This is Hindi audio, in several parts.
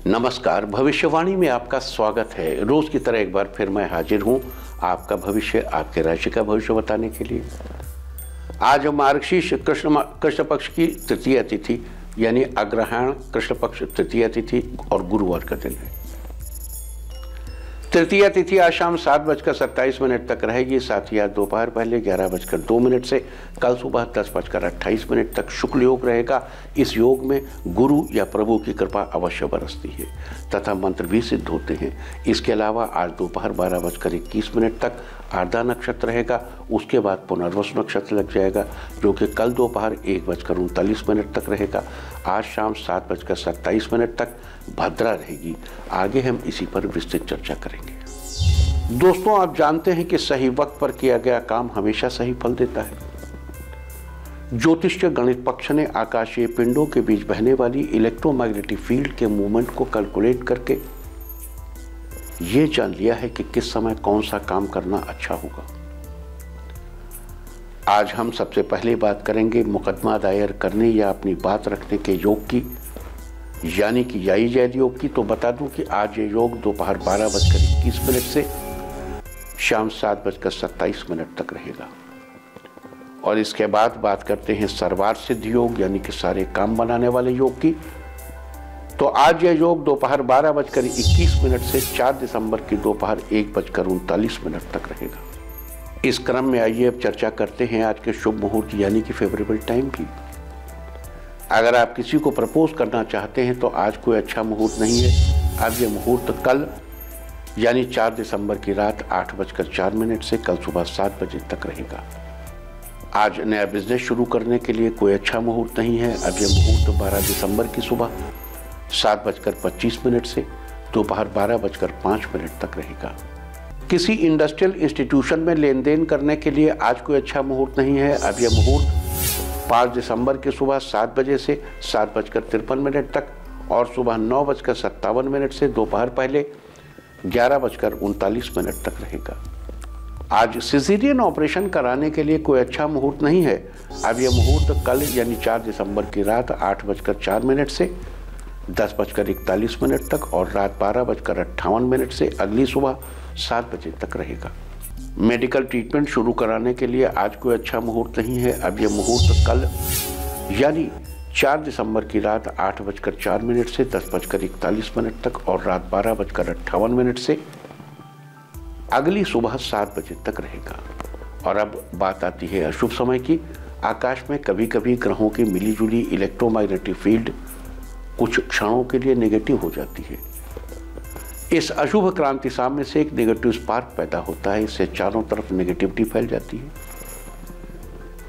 नमस्कार, भविष्यवाणी में आपका स्वागत है। रोज की तरह एक बार फिर मैं हाजिर हूं आपका भविष्य, आपके राशि का भविष्य बताने के लिए। आज मार्गशीर्ष कृष्ण पक्ष की तृतीय तिथि यानी अग्रहायण कृष्ण पक्ष तृतीय तिथि और गुरुवार का दिन है। तृतीय तिथि आज शाम 7:27 तक रहेगी। साथ ही आज दोपहर पहले 11:02 से कल सुबह 10:28 तक शुक्ल योग रहेगा। इस योग में गुरु या प्रभु की कृपा अवश्य बरसती है तथा मंत्र भी सिद्ध होते हैं। इसके अलावा आज दोपहर 12:21 तक आर्द्रा नक्षत्र रहेगा। उसके बाद पुनर्वसु नक्षत्र लग जाएगा जो कि कल दोपहर 1:39 तक रहेगा। आज शाम 7:27 तक भद्रा रहेगी। आगे हम इसी पर विस्तृत चर्चा करेंगे। दोस्तों, आप जानते हैं कि सही वक्त पर किया गया काम हमेशा सही फल देता है। ज्योतिष गणित पक्ष ने आकाशीय पिंडों के बीच बहने वाली इलेक्ट्रोमैग्नेटिक फील्ड के मूवमेंट को कैलकुलेट करके ये जान लिया है कि किस समय कौन सा काम करना अच्छा होगा। आज हम सबसे पहले बात करेंगे मुकदमा दायर करने या अपनी बात रखने के योग की, यानी कि याई जैद योग की। तो बता दूं कि आज ये योग दोपहर 12:21 से शाम 7:27 तक रहेगा। और इसके बाद बात करते हैं सर्वार्थ सिद्ध योग यानी कि सारे काम बनाने वाले योग की। तो आज यह योग दोपहर 12:21 से 4 दिसंबर की दोपहर 1:39 तक रहेगा। इस क्रम में आइए अब चर्चा करते हैं आज के शुभ मुहूर्त यानी कि फेवरेबल टाइम की। अगर आप किसी को प्रपोज करना चाहते हैं तो आज कोई अच्छा मुहूर्त नहीं है। अब यह मुहूर्त कल यानी 4 दिसंबर की रात 8:04 से कल सुबह 7 बजे तक रहेगा। आज नया बिजनेस शुरू करने के लिए कोई अच्छा मुहूर्त नहीं है। अब यह मुहूर्त 12 दिसंबर की सुबह 7:25 से दोपहर 12:05 तक रहेगा। किसी इंडस्ट्रियल इंस्टीट्यूशन में लेन देन करने के लिए आज कोई अच्छा मुहूर्त नहीं है। अब यह मुहूर्त 5 दिसंबर की सुबह 7 बजे से 7:53 तक और सुबह 9:57 से दोपहर पहले 11:39 तक रहेगा। आज सिजेरियन ऑपरेशन कराने के लिए कोई अच्छा मुहूर्त नहीं है। अब यह मुहूर्त कल यानी 4 दिसंबर की रात 8:04 से 10:41 तक और रात 12:58 से अगली सुबह 7 बजे तक रहेगा। मेडिकल ट्रीटमेंट शुरू कराने के लिए आज कोई अच्छा मुहूर्त नहीं है। अब यह मुहूर्त कल यानी 4 दिसंबर की रात 8:04 से 10:41 तक और रात 12:58 से अगली सुबह 7 बजे तक रहेगा। और अब बात आती है अशुभ समय की। आकाश में कभी कभी ग्रहों की मिलीजुली इलेक्ट्रोमैग्नेटिक फील्ड कुछ क्षणों के लिए नेगेटिव हो जाती है। इस अशुभ क्रांति साम्य से एक नेगेटिव स्पार्क पैदा होता है। इससे चारों तरफ नेगेटिविटी फैल जाती है।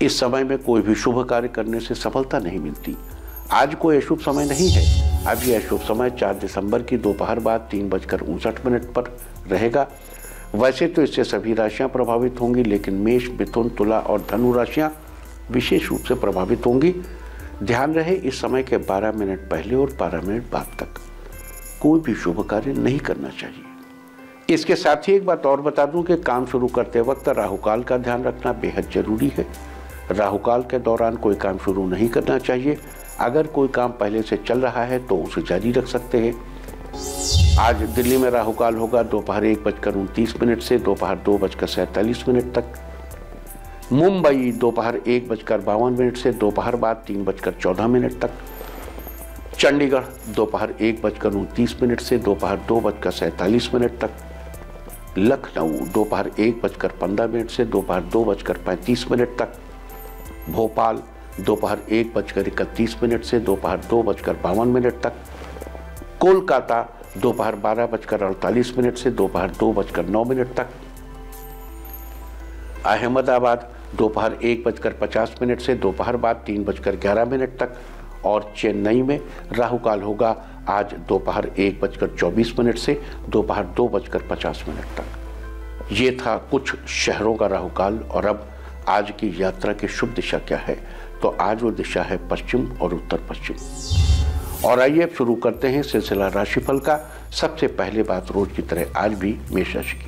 इस समय में कोई भी शुभ कार्य करने से सफलता नहीं मिलती। आज कोई अशुभ समय नहीं है। अब यह अशुभ समय 4 दिसंबर की दोपहर बाद 3:59 पर रहेगा। वैसे तो इससे सभी राशियां प्रभावित होंगी, लेकिन मेष, मिथुन, तुला और धनु राशियां विशेष रूप से प्रभावित होंगी। ध्यान रहे, इस समय के 12 मिनट पहले और 12 मिनट बाद तक कोई भी शुभ कार्य नहीं करना चाहिए। इसके साथ ही एक बात और बता दूं कि काम शुरू करते वक्त राहुकाल का ध्यान रखना बेहद जरूरी है। राहुकाल के दौरान कोई काम शुरू नहीं करना चाहिए। अगर कोई काम पहले से चल रहा है तो उसे जारी रख सकते हैं। आज दिल्ली में राहुकाल होगा दोपहर 1:29 से दोपहर 2:47 तक। मुंबई दोपहर 1:52 से दोपहर बाद 3:14 तक। चंडीगढ़ दोपहर 1:29 से दोपहर 2:47 तक। लखनऊ दोपहर 1:15 से दोपहर 2:35 तक। भोपाल दोपहर 1:31 से दोपहर 2:52 तक। कोलकाता दोपहर 12:48 से दोपहर 2:09 तक। अहमदाबाद दोपहर 1:50 से दोपहर बाद 3:11 तक। और चेन्नई में राहुकाल होगा आज दोपहर 1:24 से दोपहर 2:50 तक। ये था कुछ शहरों का राहुकाल। और अब आज की यात्रा की शुभ दिशा क्या है? तो आज वो दिशा है पश्चिम और उत्तर पश्चिम। और आइए अब शुरू करते हैं सिलसिला राशिफल का। सबसे पहले बात रोज की तरह आज भी मेष राशि की।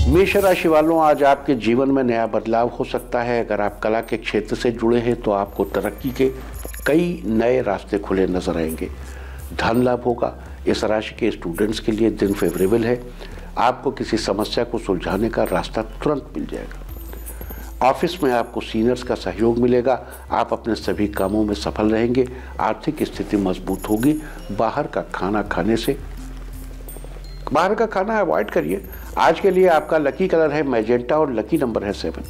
मेष राशि वालों, आज आपके जीवन में नया बदलाव हो सकता है। अगर आप कला के क्षेत्र से जुड़े हैं तो आपको तरक्की के कई नए रास्ते खुले नजर आएंगे। धन लाभ होगा। इस राशि के स्टूडेंट्स के लिए दिन फेवरेबल है। आपको किसी समस्या को सुलझाने का रास्ता तुरंत मिल जाएगा। ऑफिस में आपको सीनियर्स का सहयोग मिलेगा। आप अपने सभी कामों में सफल रहेंगे। आर्थिक स्थिति मजबूत होगी। बाहर का खाना अवॉइड करिए। आज के लिए आपका लकी कलर है मैजेंटा और लकी नंबर है 7।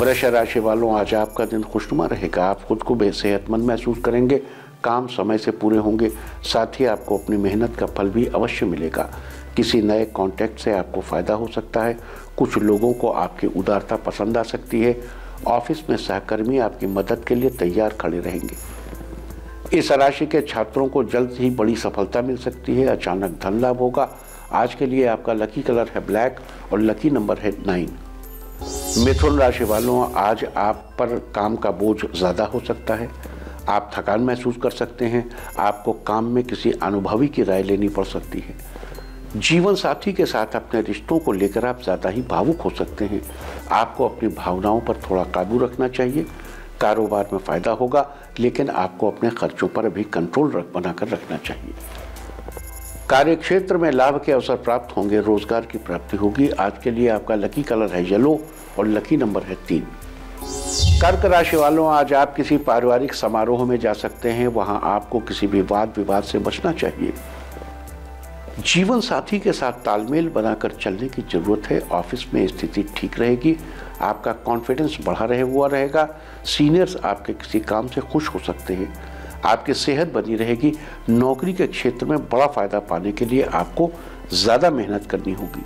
वृष राशि वालों, आज आपका दिन खुशनुमा रहेगा। आप खुद को सेहतमंद महसूस करेंगे। काम समय से पूरे होंगे। साथ ही आपको अपनी मेहनत का फल भी अवश्य मिलेगा। किसी नए कॉन्टैक्ट से आपको फ़ायदा हो सकता है। कुछ लोगों को आपकी उदारता पसंद आ सकती है। ऑफिस में सहकर्मी आपकी मदद के लिए तैयार खड़े रहेंगे। इस राशि के छात्रों को जल्द ही बड़ी सफलता मिल सकती है। अचानक धन लाभ होगा। आज के लिए आपका लकी कलर है ब्लैक और लकी नंबर है 9। मिथुन राशि वालों, आज आप पर काम का बोझ ज़्यादा हो सकता है। आप थकान महसूस कर सकते हैं। आपको काम में किसी अनुभवी की राय लेनी पड़ सकती है। जीवन साथी के साथ अपने रिश्तों को लेकर आप ज़्यादा ही भावुक हो सकते हैं। आपको अपनी भावनाओं पर थोड़ा काबू रखना चाहिए। कारोबार में फ़ायदा होगा, लेकिन आपको अपने खर्चों पर भी कंट्रोल बनाकर रखना चाहिए। कार्यक्षेत्र में लाभ के अवसर प्राप्त होंगे। रोजगार की प्राप्ति होगी। आज के लिए आपका लकी कलर है येलो और लकी नंबर है 3। कर्क राशि वालों, आज आप किसी पारिवारिक समारोह में जा सकते हैं। वहां आपको किसी भी वाद विवाद से बचना चाहिए। जीवन साथी के साथ तालमेल बनाकर चलने की जरूरत है। ऑफिस में स्थिति ठीक रहेगी। आपका कॉन्फिडेंस बढ़ा हुआ रहेगा। सीनियर्स आपके किसी काम से खुश हो सकते हैं। आपकी सेहत बनी रहेगी। नौकरी के क्षेत्र में बड़ा फायदा पाने के लिए आपको ज़्यादा मेहनत करनी होगी।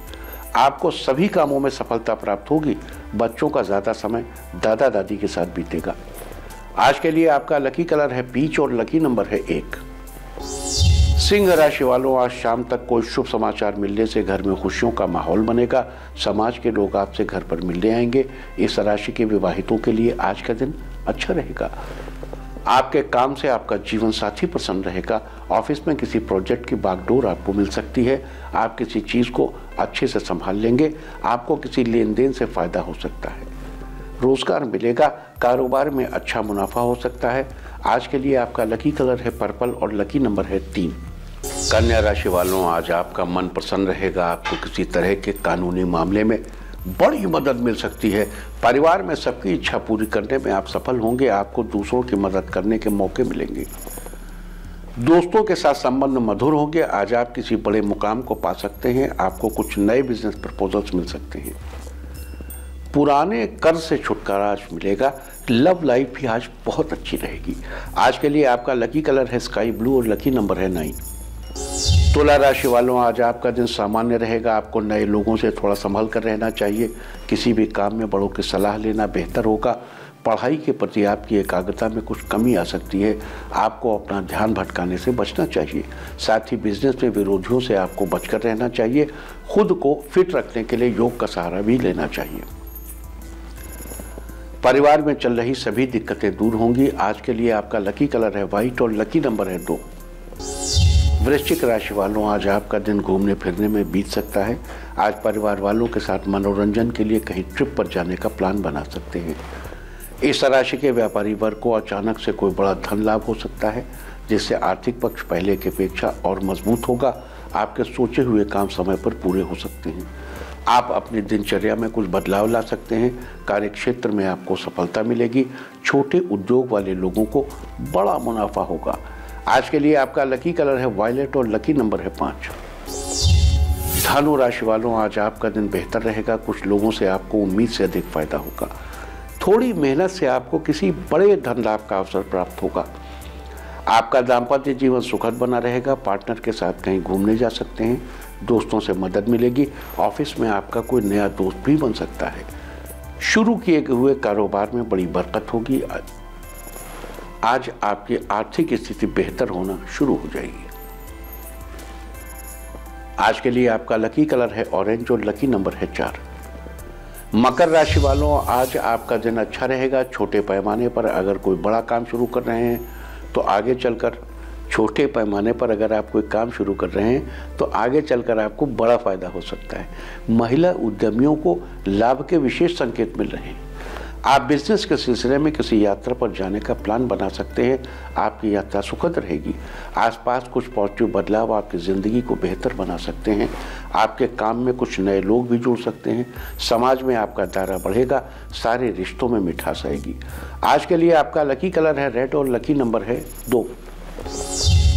आपको सभी कामों में सफलता प्राप्त होगी। बच्चों का ज़्यादा समय दादा दादी के साथ बीतेगा। आज के लिए आपका लकी कलर है पीच और लकी नंबर है 1। सिंह राशि वालों, आज शाम तक कोई शुभ समाचार मिलने से घर में खुशियों का माहौल बनेगा। समाज के लोग आपसे घर पर मिलने आएंगे। इस राशि के विवाहितों के लिए आज का दिन अच्छा रहेगा। आपके काम से आपका जीवन साथी प्रसन्न रहेगा। ऑफिस में किसी प्रोजेक्ट की बागडोर आपको मिल सकती है। आप किसी चीज़ को अच्छे से संभाल लेंगे। आपको किसी लेन देन से फायदा हो सकता है। रोजगार मिलेगा। कारोबार में अच्छा मुनाफा हो सकता है। आज के लिए आपका लकी कलर है पर्पल और लकी नंबर है 3। कन्या राशि वालों, आज आपका मन प्रसन्न रहेगा। आपको किसी तरह के कानूनी मामले में बड़ी मदद मिल सकती है। परिवार में सबकी इच्छा पूरी करने में आप सफल होंगे। आपको दूसरों की मदद करने के मौके मिलेंगे। दोस्तों के साथ संबंध मधुर होंगे। आज आप किसी बड़े मुकाम को पा सकते हैं। आपको कुछ नए बिजनेस प्रपोजल्स मिल सकते हैं। पुराने कर्ज से छुटकारा आज मिलेगा। लव लाइफ भी आज बहुत अच्छी रहेगी। आज के लिए आपका लकी कलर है स्काई ब्लू और लकी नंबर है 9। तुला राशि वालों, आज आपका दिन सामान्य रहेगा। आपको नए लोगों से थोड़ा संभल कर रहना चाहिए। किसी भी काम में बड़ों की सलाह लेना बेहतर होगा। पढ़ाई के प्रति आपकी एकाग्रता में कुछ कमी आ सकती है। आपको अपना ध्यान भटकाने से बचना चाहिए। साथ ही बिजनेस में विरोधियों से आपको बचकर रहना चाहिए। खुद को फिट रखने के लिए योग का सहारा भी लेना चाहिए। परिवार में चल रही सभी दिक्कतें दूर होंगी। आज के लिए आपका लकी कलर है व्हाइट और लकी नंबर है 2। वृश्चिक राशि वालों, आज आपका दिन घूमने फिरने में बीत सकता है। आज परिवार वालों के साथ मनोरंजन के लिए कहीं ट्रिप पर जाने का प्लान बना सकते हैं। इस राशि के व्यापारी वर्ग को अचानक से कोई बड़ा धन लाभ हो सकता है, जिससे आर्थिक पक्ष पहले की अपेक्षा और मजबूत होगा। आपके सोचे हुए काम समय पर पूरे हो सकते हैं। आप अपनी दिनचर्या में कुछ बदलाव ला सकते हैं। कार्यक्षेत्र में आपको सफलता मिलेगी। छोटे उद्योग वाले लोगों को बड़ा मुनाफा होगा। आज के लिए आपका लकी कलर है वायलेट और लकी नंबर है 5। धनु राशि वालों, आज आपका दिन बेहतर रहेगा। कुछ लोगों से आपको उम्मीद से अधिक फायदा होगा। थोड़ी मेहनत से आपको किसी बड़े धन लाभ का अवसर प्राप्त होगा। आपका दाम्पत्य जीवन सुखद बना रहेगा। पार्टनर के साथ कहीं घूमने जा सकते हैं। दोस्तों से मदद मिलेगी। ऑफिस में आपका कोई नया दोस्त भी बन सकता है। शुरू किए हुए कारोबार में बड़ी बरकत होगी। आज आपकी आर्थिक स्थिति बेहतर होना शुरू हो जाएगी। आज के लिए आपका लकी कलर है ऑरेंज और लकी नंबर है 4। मकर राशि वालों, आज आपका दिन अच्छा रहेगा। छोटे पैमाने पर अगर कोई बड़ा काम शुरू कर रहे हैं तो आगे चलकर छोटे पैमाने पर अगर आप कोई काम शुरू कर रहे हैं तो आगे चलकर आपको बड़ा फायदा हो सकता है। महिला उद्यमियों को लाभ के विशेष संकेत मिल रहे हैं। आप बिजनेस के सिलसिले में किसी यात्रा पर जाने का प्लान बना सकते हैं। आपकी यात्रा सुखद रहेगी। आसपास कुछ पॉजिटिव बदलाव आपकी ज़िंदगी को बेहतर बना सकते हैं। आपके काम में कुछ नए लोग भी जुड़ सकते हैं। समाज में आपका दायरा बढ़ेगा। सारे रिश्तों में मिठास आएगी। आज के लिए आपका लकी कलर है रेड और लकी नंबर है 2।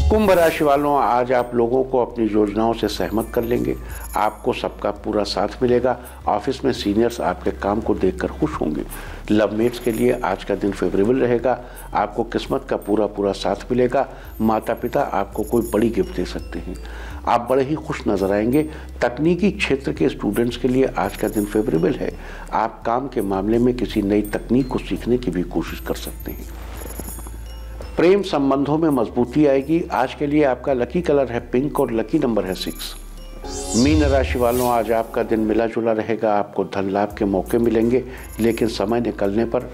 कुंभ राशि वालों, आज आप लोगों को अपनी योजनाओं से सहमत कर लेंगे। आपको सबका पूरा साथ मिलेगा। ऑफिस में सीनियर्स आपके काम को देखकर खुश होंगे। लवमेट्स के लिए आज का दिन फेवरेबल रहेगा। आपको किस्मत का पूरा साथ मिलेगा। माता पिता आपको कोई बड़ी गिफ्ट दे सकते हैं। आप बड़े ही खुश नजर आएंगे। तकनीकी क्षेत्र के स्टूडेंट्स के लिए आज का दिन फेवरेबल है। आप काम के मामले में किसी नई तकनीक को सीखने की भी कोशिश कर सकते हैं। प्रेम संबंधों में मजबूती आएगी। आज के लिए आपका लकी कलर है पिंक और लकी नंबर है 6। मीन राशि वालों, आज आपका दिन मिला जुला रहेगा। आपको धन लाभ के मौके मिलेंगे, लेकिन समय निकलने पर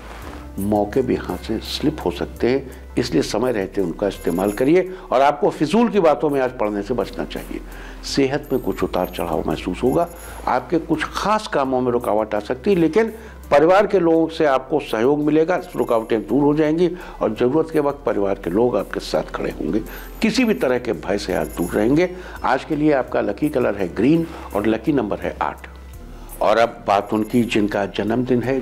मौके भी हाथ से स्लिप हो सकते हैं, इसलिए समय रहते उनका इस्तेमाल करिए। और आपको फिजूल की बातों में आज पड़ने से बचना चाहिए। सेहत में कुछ उतार चढ़ाव महसूस होगा। आपके कुछ खास कामों में रुकावट आ सकती है, लेकिन परिवार के लोगों से आपको सहयोग मिलेगा। रुकावटें दूर हो जाएंगी और ज़रूरत के वक्त परिवार के लोग आपके साथ खड़े होंगे। किसी भी तरह के भय से आप दूर रहेंगे। आज के लिए आपका लकी कलर है ग्रीन और लकी नंबर है 8। और अब बात उनकी जिनका जन्मदिन है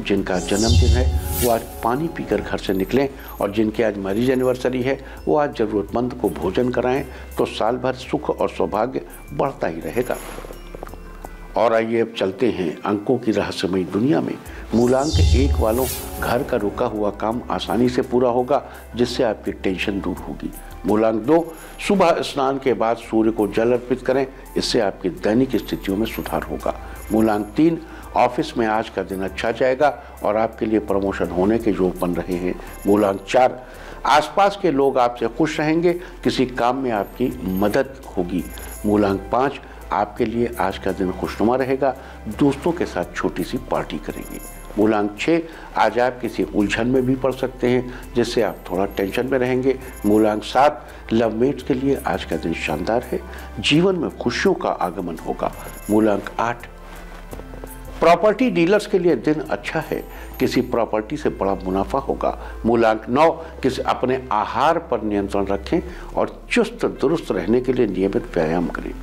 वो आज पानी पीकर घर से निकलें, और जिनकी आज मैरिज एनिवर्सरी है वो आज ज़रूरतमंद को भोजन कराएं, तो साल भर सुख और सौभाग्य बढ़ता ही रहेगा। और आइए अब चलते हैं अंकों की रहस्यमयी दुनिया में। मूलांक 1 वालों, घर का रुका हुआ काम आसानी से पूरा होगा, जिससे आपकी टेंशन दूर होगी। मूलांक 2, सुबह स्नान के बाद सूर्य को जल अर्पित करें, इससे आपकी दैनिक स्थितियों में सुधार होगा। मूलांक 3, ऑफिस में आज का दिन अच्छा जाएगा और आपके लिए प्रमोशन होने के योग बन रहे हैं। मूलांक 4, आसपास के लोग आपसे खुश रहेंगे, किसी काम में आपकी मदद होगी। मूलांक 5, आपके लिए आज का दिन खुशनुमा रहेगा। दोस्तों के साथ छोटी सी पार्टी करेंगे। मूलांक 6, आज आप किसी उलझन में भी पड़ सकते हैं, जिससे आप थोड़ा टेंशन में रहेंगे। मूलांक 7, लवमेट्स के लिए आज का दिन शानदार है। जीवन में खुशियों का आगमन होगा। मूलांक 8, प्रॉपर्टी डीलर्स के लिए दिन अच्छा है। किसी प्रॉपर्टी से बड़ा मुनाफा होगा। मूलांक 9, किसी अपने आहार पर नियंत्रण रखें और चुस्त दुरुस्त रहने के लिए नियमित व्यायाम करें।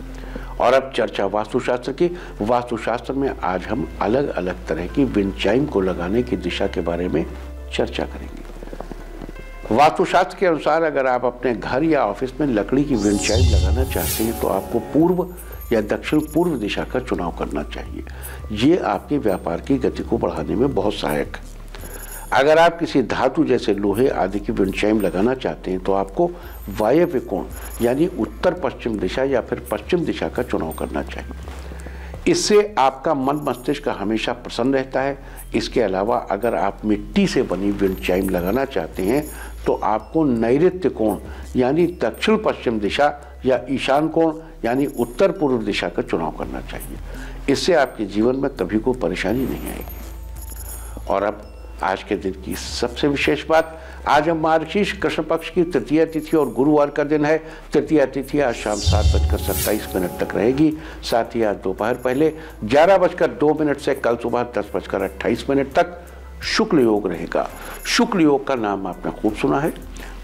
और अब चर्चा वास्तुशास्त्र की। वास्तुशास्त्र में आज हम अलग अलग तरह की विंड चाइम को लगाने की दिशा के बारे में चर्चा करेंगे। वास्तुशास्त्र के अनुसार अगर आप अपने घर या ऑफिस में लकड़ी की विंड चाइम लगाना चाहते हैं तो आपको पूर्व या दक्षिण पूर्व दिशा का चुनाव करना चाहिए। ये आपके व्यापार की गति को बढ़ाने में बहुत सहायक है। अगर आप किसी धातु जैसे लोहे आदि की विंड चाइम लगाना चाहते हैं तो आपको वायव्य कोण यानी उत्तर पश्चिम दिशा या फिर पश्चिम दिशा का चुनाव करना चाहिए। इससे आपका मन मस्तिष्क हमेशा प्रसन्न रहता है। इसके अलावा अगर आप मिट्टी से बनी विंड चाइम लगाना चाहते हैं तो आपको नैऋत्य कोण यानी दक्षिण पश्चिम दिशा या ईशान कोण यानी उत्तर पूर्व दिशा का चुनाव करना चाहिए। इससे आपके जीवन में कभी कोई परेशानी नहीं आएगी। और अब आज के दिन की सबसे विशेष बात, आज हम मार्गशीर्ष कृष्ण पक्ष की तृतीया तिथि और गुरुवार का दिन है। तृतीया तिथि आज शाम 7:27 तक रहेगी। साथ ही आज दोपहर पहले 11:02 से कल सुबह 10:28 तक शुक्ल योग रहेगा। शुक्ल योग का नाम आपने खूब सुना है।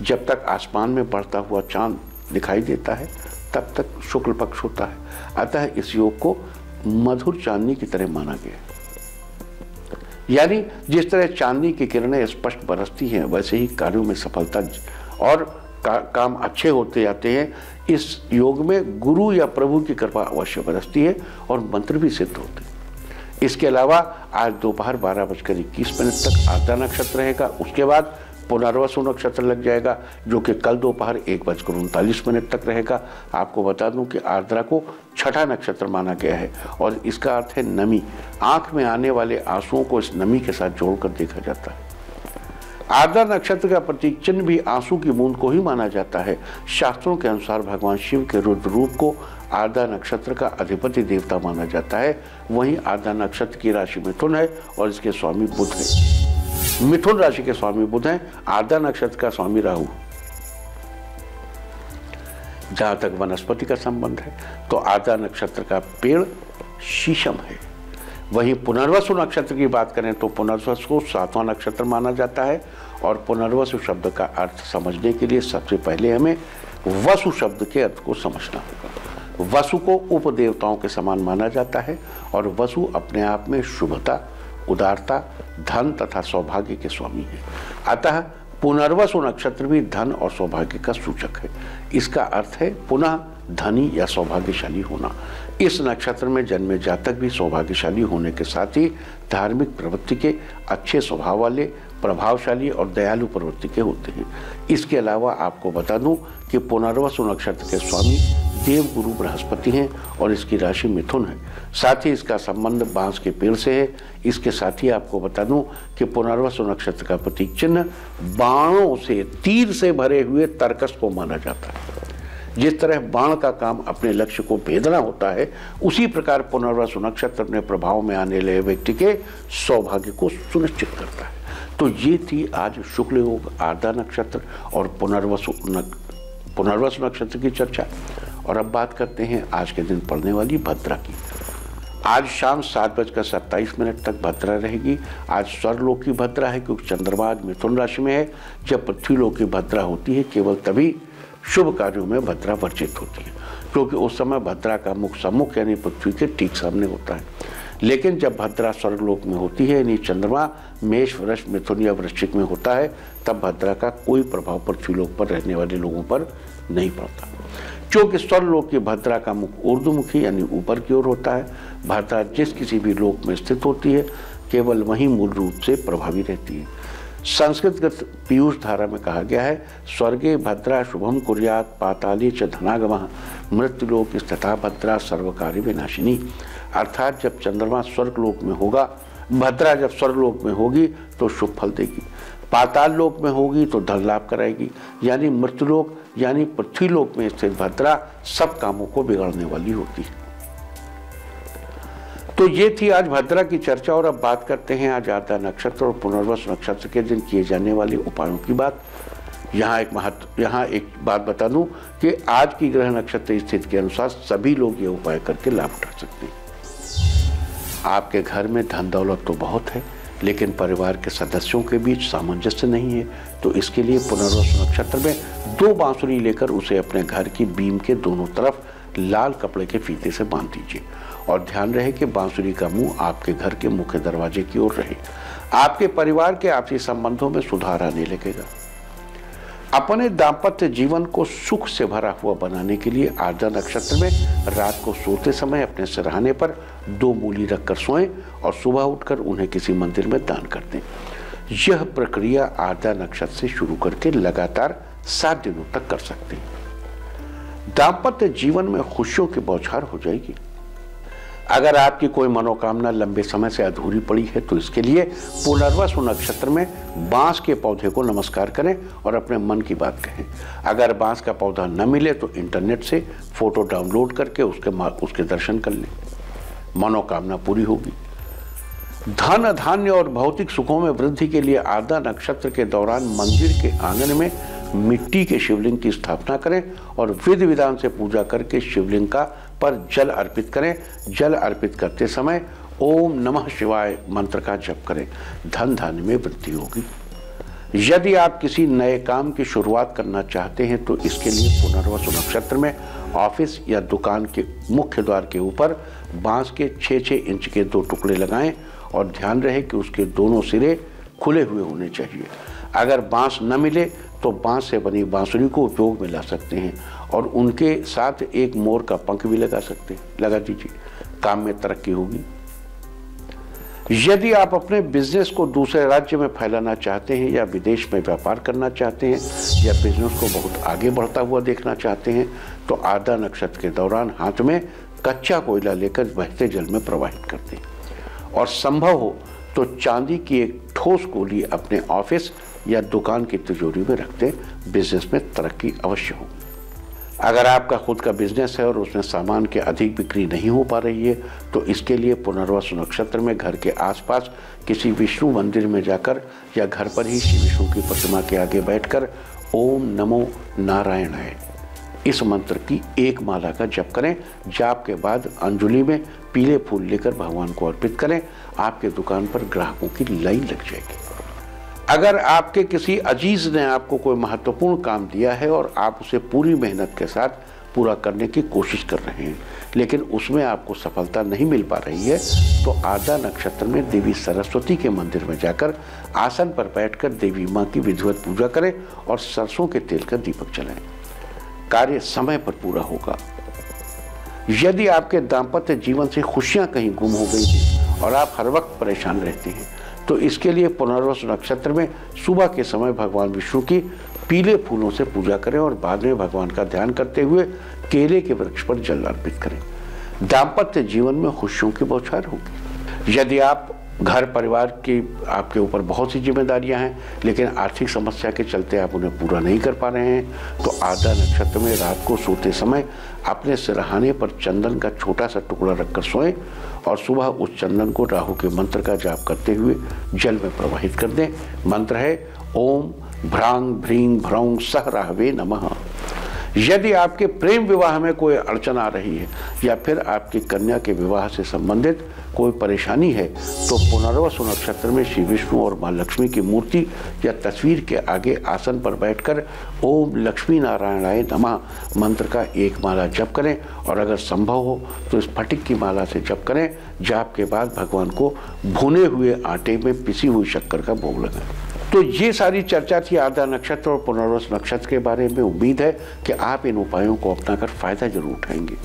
जब तक आसमान में बढ़ता हुआ चांद दिखाई देता है तब तक शुक्ल पक्ष होता है। अतः इस योग को मधुर चांदनी की तरह माना गया। यानी जिस तरह चांदनी की किरणें स्पष्ट बरसती हैं, वैसे ही कार्यों में सफलता और काम अच्छे होते जाते हैं। इस योग में गुरु या प्रभु की कृपा अवश्य बरसती है और मंत्र भी सिद्ध होते हैं। इसके अलावा आज दोपहर 12:21 तक आद्रा नक्षत्र रहेगा। उसके बाद पुनर्वसु नक्षत्र लग जाएगा, जो कि कल दोपहर 1:39 तक रहेगा। आपको बता दूं कि आर्द्रा को छठा नक्षत्र माना गया है और इसका अर्थ है नमी। आंख में आने वाले आंसुओं को इस नमी के साथ जोड़कर देखा जाता है। आर्द्रा नक्षत्र का प्रतीक चिन्ह भी आंसू की बूंद को ही माना जाता है। शास्त्रों के अनुसार भगवान शिव के रुद्र रूप को आर्द्रा नक्षत्र का अधिपति देवता माना जाता है। वहीं आर्द्रा नक्षत्र की राशि मिथुन है और इसके स्वामी बुध है। मिथुन राशि के स्वामी बुध हैं। आर्द्रा नक्षत्र का स्वामी राहु। जहां तक वनस्पति का संबंध है तो आर्द्रा नक्षत्र का पेड़ शीशम है। वहीं पुनर्वसु नक्षत्र की बात करें तो पुनर्वसु को 7वां नक्षत्र माना जाता है और पुनर्वसु शब्द का अर्थ समझने के लिए सबसे पहले हमें वसु शब्द के अर्थ को समझना होगा। वसु को उपदेवताओं के समान माना जाता है और वसु अपने आप में शुभता, उदारता, धन तथा सौभाग्य के स्वामी है। अतः पुनर्वसु नक्षत्र भी धन और सौभाग्य का सूचक है। इसका अर्थ है पुनः धनी या सौभाग्यशाली होना। इस नक्षत्र में जन्मे जातक भी सौभाग्यशाली होने के साथ ही धार्मिक प्रवृत्ति के, अच्छे स्वभाव वाले, प्रभावशाली और दयालु प्रवृत्ति के होते हैं। इसके अलावा आपको बता दूं कि पुनर्वसु नक्षत्र के स्वामी देवगुरु बृहस्पति हैं और इसकी राशि मिथुन है। साथ ही इसका संबंध बांस के पेड़ से है। इसके साथ ही आपको बता दूं कि पुनर्वसु नक्षत्र का प्रतीक चिन्ह बाणों से, तीर से भरे हुए तरकस को माना जाता है। जिस तरह बाण का काम अपने लक्ष्य को भेदना होता है, उसी प्रकार पुनर्वसु नक्षत्र अपने प्रभाव में आने वाले व्यक्ति के सौभाग्य को सुनिश्चित करता है। तो ये थी आज शुक्ल योग, आर्द्रा नक्षत्र और पुनर्वसु नक्षत्र की चर्चा। और अब बात करते हैं आज के दिन पड़ने वाली भद्रा की। आज शाम 7:27 तक भद्रा रहेगी। आज स्वर्गलोक की भद्रा है क्योंकि चंद्रमा आज मिथुन राशि में है। जब पृथ्वीलोक की भद्रा होती है केवल तभी शुभ कार्यों में भद्रा वर्जित होती है, क्योंकि उस समय भद्रा का मुख सम्मुख यानी पृथ्वी के ठीक सामने होता है। लेकिन जब भद्रा स्वर्गलोक में होती है यानी चंद्रमा मेष, वृष, मिथुन या वृश्चिक में होता है, तब भद्रा का कोई प्रभाव पृथ्वीलोक पर रहने वाले लोगों पर नहीं पड़ता। क्योंकि स्वर्गलोक की भद्रा का मुख ऊर्ध्वमुखी यानी ऊपर की ओर होता है। भद्रा जिस किसी भी लोक में स्थित होती है केवल वहीं मूल रूप से प्रभावी रहती है। संस्कृतगत पीयूष धारा में कहा गया है, स्वर्गे भद्रा शुभम कुर्यात पाताले च धनागमः मृत्युलोक स्थिता भद्रा सर्वकार्य विनाशिनी। अर्थात जब चंद्रमा स्वर्गलोक में होगा, भद्रा जब स्वर्गलोक में होगी तो शुभ फल देगी, पाताल लोक में होगी तो धन लाभ कराएगी, यानी मृत्युलोक यानी पृथ्वीलोक में स्थित भद्रा सब कामों को बिगाड़ने वाली होती है। तो ये थी आज भद्रा की चर्चा। और अब बात करते हैं आज आर्द्रा नक्षत्र और पुनर्वसु नक्षत्र के दिन किए जाने वाले उपायों की बात। यहाँ एक बात बता दूं कि आज की ग्रह नक्षत्र स्थिति के अनुसार सभी लोग ये उपाय करके लाभ उठा सकते हैं। आपके घर में धन दौलत तो बहुत है, लेकिन परिवार के सदस्यों के बीच सामंजस्य नहीं है, तो इसके लिए पुनर्वसु नक्षत्र में 2 बांसुरी लेकर उसे अपने घर की बीम के दोनों तरफ लाल कपड़े के फीते से बांध दीजिए और ध्यान रहे कि बांसुरी का मुंह आपके घर के मुख्य दरवाजे की ओर रहे। आपके परिवार के आपसी संबंधों में सुधार आने लगेगा। अपने दाम्पत्य जीवन को सुख से भरा हुआ बनाने के लिए आर्द्रा नक्षत्र में रात को सोते समय अपने सिरहाने पर 2 मूली रखकर सोएं और सुबह उठकर उन्हें किसी मंदिर में दान कर दें। यह प्रक्रिया आर्द्रा नक्षत्र से शुरू करके लगातार 7 दिनों तक कर सकते हैं। दाम्पत्य जीवन में खुशियों की बौछार हो जाएगी। अगर आपकी कोई मनोकामना लंबे समय से अधूरी पड़ी है तो इसके लिए पुनर्वसु नक्षत्र में बांस के पौधे को नमस्कार करें और अपने मन की बात कहें। अगर बांस का पौधा न मिले तो इंटरनेट से फोटो डाउनलोड करके उसके दर्शन कर लें, मनोकामना पूरी होगी। धन, धान्य और भौतिक सुखों में वृद्धि के लिए आर्द्रा नक्षत्र के दौरान मंदिर के आंगन में मिट्टी के शिवलिंग की स्थापना करें और विधि विधान से पूजा करके शिवलिंग पर जल अर्पित करें। जल अर्पित करते समय ओम नमः शिवाय मंत्र का जप करें। धन धान्य में वृद्धि होगी। यदि आप किसी नए काम की शुरुआत करना चाहते हैं तो इसके लिए पुनर्वसु नक्षत्र में ऑफिस या दुकान के मुख्य द्वार के ऊपर बांस के 6-6 इंच के 2 टुकड़े लगाएं और ध्यान रहे कि उसके दोनों सिरे खुले हुए होने चाहिए। अगर बांस न मिले तो बांस से बनी बांसुरी को उपयोग में ला सकते हैं और उनके साथ एक मोर का पंख भी लगा दीजिए। काम में तरक्की होगी। यदि आप अपने बिजनेस को दूसरे राज्य में फैलाना चाहते हैं या विदेश में व्यापार करना चाहते हैं या बिजनेस को बहुत आगे बढ़ता हुआ देखना चाहते हैं तो आर्द्रा नक्षत्र के दौरान हाथ में कच्चा कोयला लेकर बहते जल में प्रवाहित कर दें और संभव हो तो चांदी की एक ठोस गोली अपने ऑफिस या दुकान की तिजोरी में रख दें। बिजनेस में तरक्की अवश्य हो। अगर आपका खुद का बिजनेस है और उसमें सामान की अधिक बिक्री नहीं हो पा रही है तो इसके लिए पुनर्वसु नक्षत्र में घर के आसपास किसी विष्णु मंदिर में जाकर या घर पर ही श्री विष्णु की प्रतिमा के आगे बैठकर ओम नमो नारायणाय इस मंत्र की एक माला का जप करें। जाप के बाद अंजलि में पीले फूल लेकर भगवान को अर्पित करें। आपके दुकान पर ग्राहकों की लाइन लग जाएगी। अगर आपके किसी अजीज ने आपको कोई महत्वपूर्ण काम दिया है और आप उसे पूरी मेहनत के साथ पूरा करने की कोशिश कर रहे हैं, लेकिन उसमें आपको सफलता नहीं मिल पा रही है, तो आधा नक्षत्र में देवी सरस्वती के मंदिर में जाकर आसन पर बैठकर देवी माँ की विधिवत पूजा करें और सरसों के तेल का दीपक जलाएं। कार्य समय पर पूरा होगा। यदि आपके दाम्पत्य जीवन से खुशियां कहीं गुम हो गई थी और आप हर वक्त परेशान रहते हैं, तो इसके लिए पुनर्वसु नक्षत्र में सुबह के समय भगवान विष्णु की पीले फूलों से पूजा करें और बाद में भगवान का ध्यान करते हुए केले के वृक्ष पर जल अर्पित करें। दाम्पत्य जीवन में खुशियों की बौछार होगी। यदि आप घर परिवार की आपके ऊपर बहुत सी जिम्मेदारियां हैं, लेकिन आर्थिक समस्या के चलते आप उन्हें पूरा नहीं कर पा रहे हैं, तो आधा नक्षत्र में रात को सोते समय अपने सिरहाने पर चंदन का छोटा सा टुकड़ा रखकर सोएं और सुबह उस चंदन को राहु के मंत्र का जाप करते हुए जल में प्रवाहित कर दें। मंत्र है ओम भ्रांग भ्रीं भ्रौं सह राहवे नमः। यदि आपके प्रेम विवाह में कोई अड़चन आ रही है या फिर आपकी कन्या के विवाह से संबंधित कोई परेशानी है, तो पुनर्वसु नक्षत्र में श्री विष्णु और माँ लक्ष्मी की मूर्ति या तस्वीर के आगे आसन पर बैठकर ओम लक्ष्मी नारायणाय नमः मंत्र का एक माला जप करें और अगर संभव हो तो स्फटिक की माला से जप करें। जाप के बाद भगवान को भुने हुए आटे में पिसी हुई शक्कर का भोग लगाएं। तो ये सारी चर्चा थी आधा नक्षत्र और पुनर्वसु नक्षत्र के बारे में। उम्मीद है कि आप इन उपायों को अपनाकर फायदा जरूर उठाएंगे।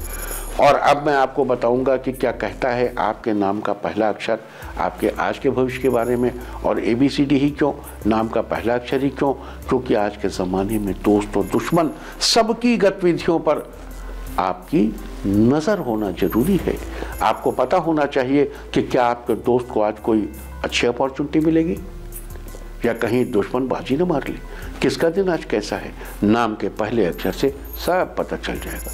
और अब मैं आपको बताऊंगा कि क्या कहता है आपके नाम का पहला अक्षर आपके आज के भविष्य के बारे में। और ABCD ही क्यों, नाम का पहला अक्षर ही क्यों? क्योंकि आज के ज़माने में दोस्त और दुश्मन सबकी गतिविधियों पर आपकी नज़र होना जरूरी है। आपको पता होना चाहिए कि क्या आपके दोस्त को आज कोई अच्छी अपॉर्चुनिटी मिलेगी या कहीं दुश्मन बाजी न मार ले। किसका दिन आज कैसा है, नाम के पहले अक्षर से सब पता चल जाएगा।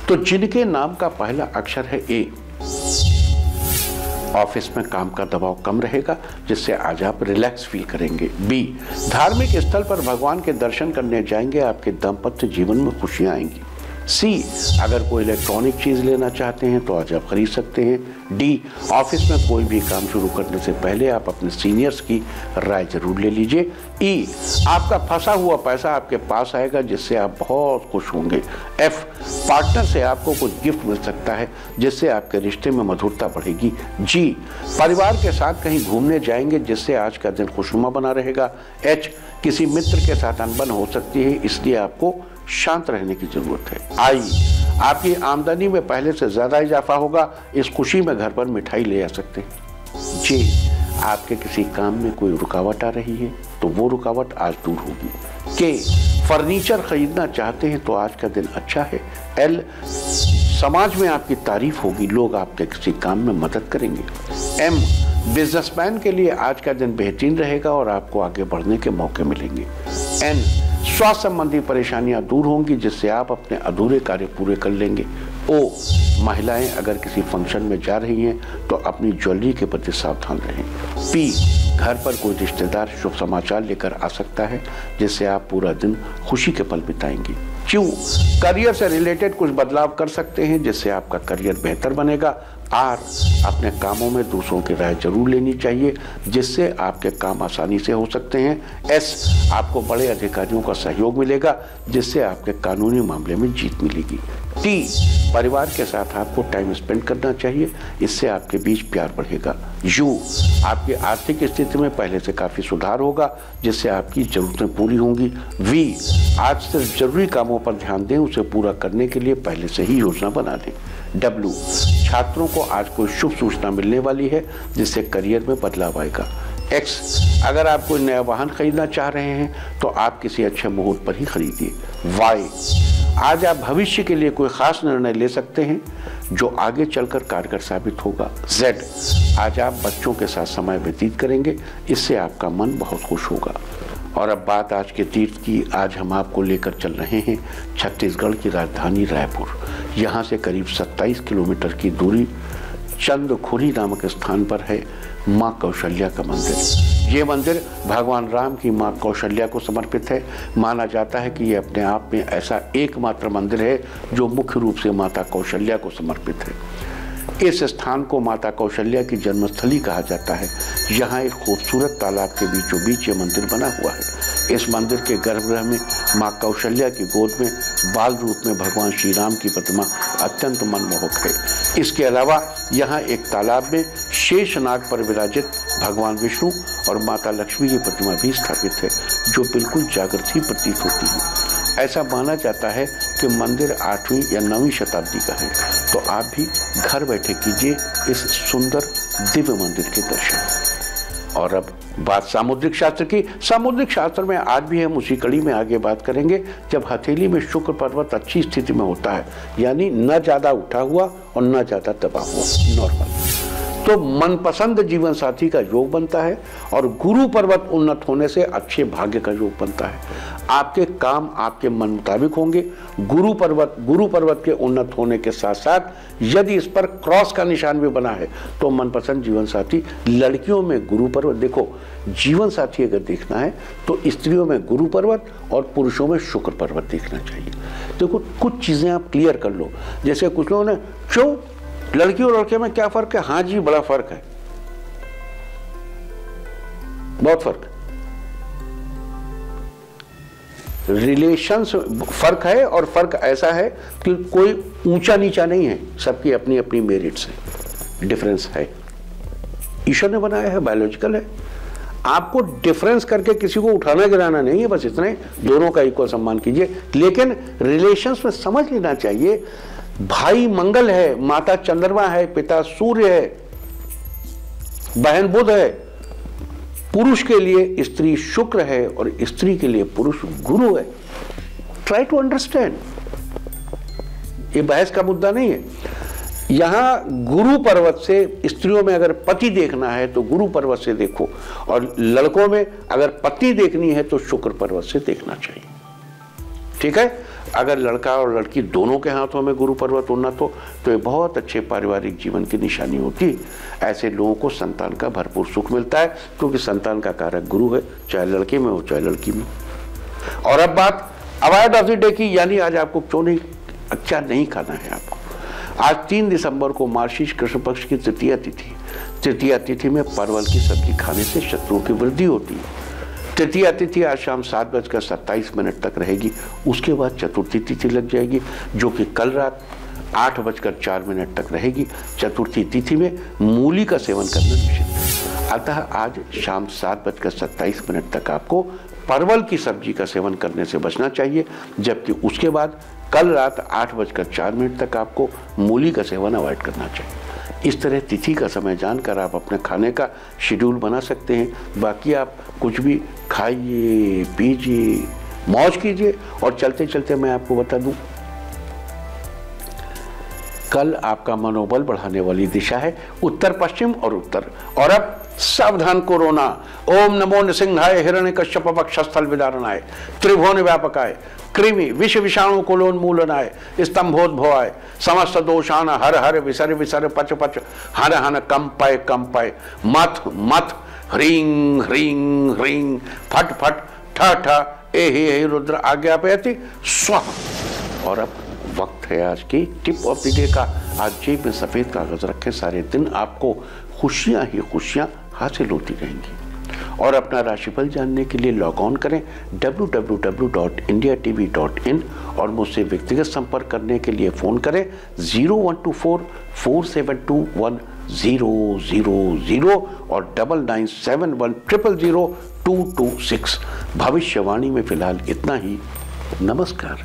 तो जिनके नाम का पहला अक्षर है A, ऑफिस में काम का दबाव कम रहेगा, जिससे आज आप रिलैक्स फील करेंगे। B, धार्मिक स्थल पर भगवान के दर्शन करने जाएंगे, आपके दाम्पत्य जीवन में खुशियां आएंगी। C, अगर कोई इलेक्ट्रॉनिक चीज़ लेना चाहते हैं तो आज आप खरीद सकते हैं। D, ऑफिस में कोई भी काम शुरू करने से पहले आप अपने सीनियर्स की राय जरूर ले लीजिए। E, आपका फंसा हुआ पैसा आपके पास आएगा, जिससे आप बहुत खुश होंगे। F, पार्टनर से आपको कुछ गिफ्ट मिल सकता है, जिससे आपके रिश्ते में मधुरता बढ़ेगी। G, परिवार के साथ कहीं घूमने जाएंगे, जिससे आज का दिन खुशनुमा बना रहेगा। H, किसी मित्र के साथ अनबन हो सकती है, इसलिए आपको शांत रहने की जरूरत है। I, आपकी आमदनी में पहले से ज्यादा इजाफा होगा, इस खुशी में घर पर मिठाई ले आ सकते हैं। J, आपके किसी काम में कोई रुकावट आ रही है तो वो रुकावट आज दूर होगी। K, फर्नीचर खरीदना चाहते हैं तो आज का दिन अच्छा है। L, समाज में आपकी तारीफ होगी, लोग आपके किसी काम में मदद करेंगे। M, बिजनेसमैन के लिए आज का दिन बेहतरीन रहेगा और आपको आगे बढ़ने के मौके मिलेंगे। N, स्वास्थ्य संबंधी परेशानियां दूर होंगी, जिससे आप अपने अधूरे कार्य पूरे कर लेंगे। O, महिलाएं अगर किसी फंक्शन में जा रही हैं तो अपनी ज्वेलरी के प्रति सावधान रहें। P, घर पर कोई रिश्तेदार शुभ समाचार लेकर आ सकता है, जिससे आप पूरा दिन खुशी के पल बिताएंगे। Q, करियर से रिलेटेड कुछ बदलाव कर सकते हैं, जिससे आपका करियर बेहतर बनेगा। R, अपने कामों में दूसरों की राय जरूर लेनी चाहिए, जिससे आपके काम आसानी से हो सकते हैं। S, आपको बड़े अधिकारियों का सहयोग मिलेगा, जिससे आपके कानूनी मामले में जीत मिलेगी। T, परिवार के साथ आपको टाइम स्पेंड करना चाहिए, इससे आपके बीच प्यार बढ़ेगा। U, आपकी आर्थिक स्थिति में पहले से काफ़ी सुधार होगा, जिससे आपकी ज़रूरतें पूरी होंगी। V, आज सिर्फ जरूरी कामों पर ध्यान दें, उसे पूरा करने के लिए पहले से ही योजना बना लें। W, छात्रों को आज कोई शुभ सूचना मिलने वाली है, जिससे करियर में बदलाव आएगा। X, अगर आप कोई नया वाहन खरीदना चाह रहे हैं तो आप किसी अच्छे मुहूर्त पर ही खरीदिए। Y, आज आप भविष्य के लिए कोई खास निर्णय ले सकते हैं, जो आगे चलकर कारगर साबित होगा। Z, आज आप बच्चों के साथ समय व्यतीत करेंगे, इससे आपका मन बहुत खुश होगा। और अब बात आज के तीर्थ की। आज हम आपको लेकर चल रहे हैं छत्तीसगढ़ की राजधानी रायपुर। यहाँ से करीब 27 किलोमीटर की दूरी चंदखुरी नामक स्थान पर है माँ कौशल्या का मंदिर। ये मंदिर भगवान राम की माँ कौशल्या को समर्पित है। माना जाता है कि ये अपने आप में ऐसा एकमात्र मंदिर है जो मुख्य रूप से माता कौशल्या को समर्पित है। इस स्थान को माता कौशल्या की जन्मस्थली कहा जाता है। यहाँ एक खूबसूरत तालाब के बीचों बीच ये मंदिर बना हुआ है। इस मंदिर के गर्भगृह में माँ कौशल्या की गोद में बाल रूप में भगवान श्री राम की प्रतिमा अत्यंत मनमोहक है। इसके अलावा यहाँ एक तालाब में शेषनाग पर विराजित भगवान विष्णु और माता लक्ष्मी की प्रतिमा भी स्थापित है, जो बिल्कुल जागृत ही प्रतीत होती है। ऐसा माना जाता है कि मंदिर 8वीं या 9वीं शताब्दी का है। तो आप भी घर बैठे कीजिए इस सुंदर दिव्य मंदिर के दर्शन। और अब बात सामुद्रिक शास्त्र की। सामुद्रिक शास्त्र में आज भी हम उसी कड़ी में आगे बात करेंगे जब हथेली में शुक्र पर्वत अच्छी स्थिति में होता है, यानी न ज़्यादा उठा हुआ और न ज़्यादा दबा हुआ, नॉर्मल, तो मनपसंद जीवन साथी का योग बनता है। और गुरु पर्वत उन्नत होने से अच्छे भाग्य का योग बनता है। आपके काम आपके मन मुताबिक होंगे। गुरु पर्वत के उन्नत होने के साथ साथ यदि इस पर क्रॉस का निशान भी बना है तो मनपसंद जीवन साथी। लड़कियों में गुरु पर्वत, देखो जीवन साथी अगर देखना है तो स्त्रियों में गुरु पर्वत और पुरुषों में शुक्र पर्वत देखना चाहिए। देखो कुछ चीजें आप क्लियर कर लो। जैसे कुछ लोगों ने क्यों लड़की और लड़के में क्या फर्क है? हाँ जी, बड़ा फर्क है, बहुत फर्क। रिलेशंस फर्क है और फर्क ऐसा है कि कोई ऊंचा नीचा नहीं है, सबकी अपनी अपनी मेरिट्स है, डिफरेंस है, ईश्वर ने बनाया है, बायोलॉजिकल है। आपको डिफरेंस करके किसी को उठाना गिराना नहीं है, बस इतना ही, दोनों का इक्वल सम्मान कीजिए। लेकिन रिलेशंस में समझ लेना चाहिए, भाई मंगल है, माता चंद्रमा है, पिता सूर्य है, बहन बुध है, पुरुष के लिए स्त्री शुक्र है और स्त्री के लिए पुरुष गुरु है। ट्राई टू अंडरस्टैंड, ये बहस का मुद्दा नहीं है। यहां गुरु पर्वत से स्त्रियों में अगर पति देखना है तो गुरु पर्वत से देखो, और लड़कों में अगर पत्नी देखनी है तो शुक्र पर्वत से देखना चाहिए। ठीक है? अगर लड़का और लड़की दोनों के हाथों में गुरु पर्वत उन्नत हो तो ये बहुत अच्छे पारिवारिक जीवन की निशानी होती है। ऐसे लोगों को संतान का भरपूर सुख मिलता है, क्योंकि संतान का कारक गुरु है, चाहे लड़के में हो चाहे लड़की में। और अब बात अवॉइड ऑफ द डे की, यानी आज आपको क्यों नहीं अच्छा नहीं खाना है। आपको आज 3 दिसंबर को मार्गशीर्ष कृष्ण पक्ष की तृतीया तिथि। तृतीया तिथि में परवल की सब्जी खाने से शत्रुओं की वृद्धि होती है। तृतीया तिथि आज शाम 7:27 तक रहेगी। उसके बाद चतुर्थी तिथि लग जाएगी, जो कि कल रात 8:04 तक रहेगी। चतुर्थी तिथि में मूली का सेवन करना निषिद्ध है। अतः आज शाम 7:27 तक आपको परवल की सब्जी का सेवन करने से बचना चाहिए, जबकि उसके बाद कल रात 8:04 तक आपको मूली का सेवन अवॉइड करना चाहिए। इस तरह तिथि का समय जानकर आप अपने खाने का शेड्यूल बना सकते हैं। बाकी आप कुछ भी खाइए, पीजिए, मौज कीजिए। और चलते चलते मैं आपको बता दूं, कल आपका मनोबल बढ़ाने वाली दिशा है उत्तर पश्चिम और उत्तर। और अब सावधान कोरोना। ओम नमो नृसिंहाय हिरण्यकश्यप वक्षस्थल विदारणाय त्रिभुवन व्यापकाय कृमि विष विषाणु कुलोन्मूलनाय स्तंभोद्भवाय समस्त दोषान हर हर विसर विसर पच पच हन हन कंपय कंपय मथ मथ ह्रीं ह्रीं ह्रीं फट फट ठ ठ ए रुद्र आज्ञापयति स्वाहा। और अब वक्त है आज की टिप ऑफ द डे का। आज जेब में सफेद कागज रखें, सारे दिन आपको खुशियां ही खुशियां हासिल होती रहेंगी। और अपना राशिफल जानने के लिए लॉग ऑन करें www.indiatv.in और मुझसे व्यक्तिगत संपर्क करने के लिए फ़ोन करें 0124-472-1000 और 9971000226। भविष्यवाणी में फिलहाल इतना ही। नमस्कार।